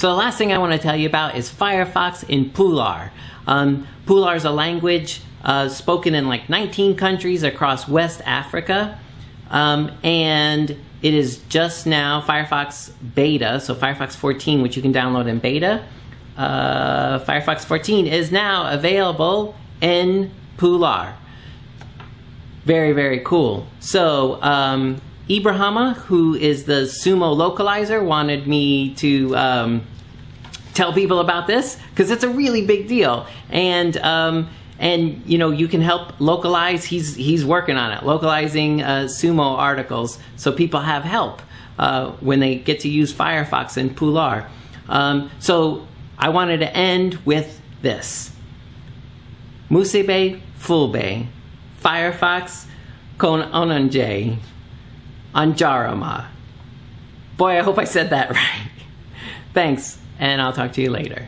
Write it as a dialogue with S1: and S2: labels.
S1: So the last thing I want to tell you about is Firefox in Pulaar. Pulaar is a language spoken in like 19 countries across West Africa. And it is just now Firefox beta, so Firefox 14, which you can download in beta. Firefox 14 is now available in Pulaar. Very, very cool. So, Ibrahima, who is the sumo localizer, wanted me to tell people about this because it's a really big deal. And you know, you can help localize. He's working on it, localizing sumo articles, so people have help when they get to use Firefox in Pulaar. So I wanted to end with this: Musebe Fulbe, Firefox kon onanje, Anjarama. Boy, I hope I said that right. Thanks, and I'll talk to you later.